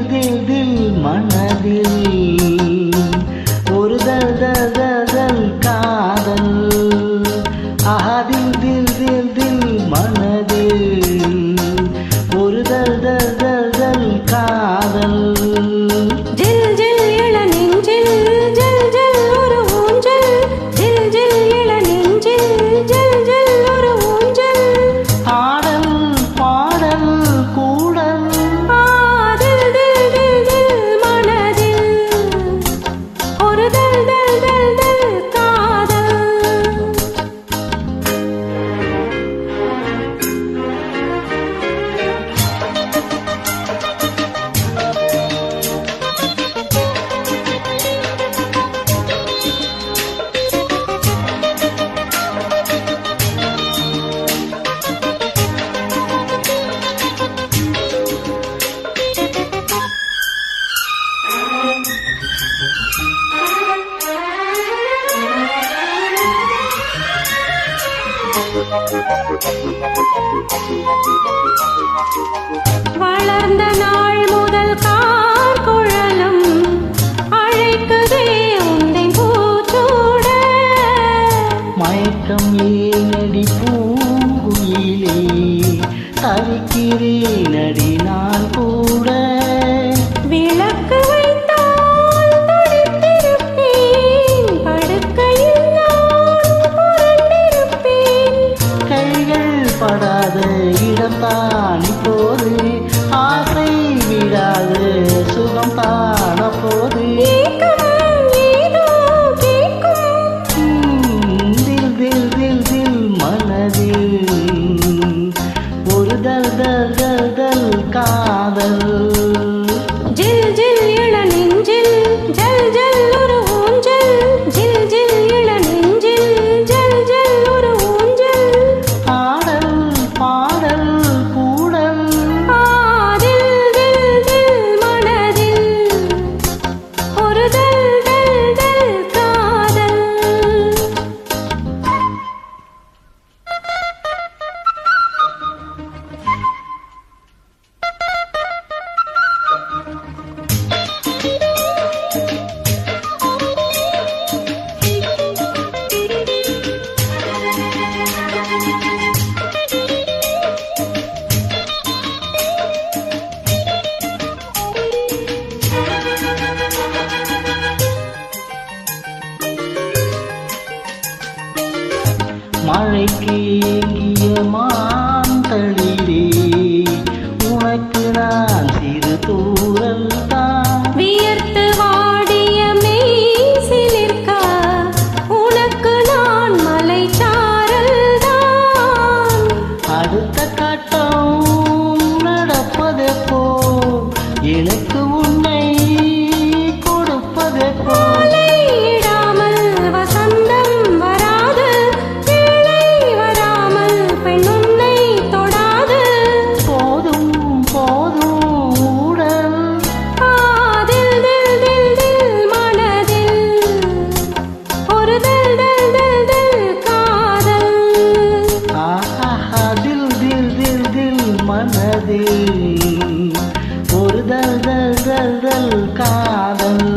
தில் தில் தில் மனதில் ஒரு தல் தல் தல் தல் காதல். ஆஹா தில் தில் தில் தில் மனதில் ஒரு தல் தல் தல் தல் காதல். ஜில் ஜில் இள நெஞ்சில் ஜில் ஜில் ஒரு ஊஞ்சல். ஜில் ஜில் இள நெஞ்சில் ஜில் ஜில் ஒரு ஊஞ்சல். ஆடல் பாடல் கூடல். தில் தில் தில் தில் மனதில் ஒரு தல் தல் தல் தல் காதல். வளர்ந்த நாள் முதல் கார்குழலும் அழைக்குதே உன்னை பூச்சூட. மயக்கம் ஏனடி பூங்குயிலே தவிக்கிறேனடி நான் கூட. விளக்கு வைத்தால் துடித்திருப்பேன், படுக்கையில் நான் புரண்டிருப்பேன். கைகள் படாத இடம்தான் இப்போது, ஆசை விடாத சுகம் தான போது. ஏக்கம் ஏதோ கேட்கும். தில் தில் தில் தில் மனதில் ஒரு தல் தல் தல் தல் காதல். ஜில் ஜில் இள நெஞ்சில் ஜல் ஜல் ஒரு ஊஞ்சல். ஜில் ஜில் இள நெஞ்சில் ஜல் ஜல் ஒரு ஊஞ்சல். ஆடல் பாடல் கூடல். தில் தில் தில் மனதில் ஒரு தல் தல் தல் காதல். மழைக்கு ஏங்கிய மாந்தளிரே உனக்கு நான் சிறு தூரல் தான். வியர்த்து வாடிய மெய்சிலிர்க்க உனக்கு நான் மலைச்சாரல் தான். அடுத்த கட்டம் நடப்பதெப்போ, எனக்கு உன்னை கொடுப்பதெப்போ. இடாமல் வசந்தம் வராது, பிள்ளை வராமல் பெண் உன்னை தொடாது. போதும் போதும் உடல். தில் தில் தில் தில் மனதில் ஒரு தல் தல் தல் தல் காதல். ஆஹா தில் தில் தில் தில் மனதில் ஒரு தல் தல் தல் தல் காதல்.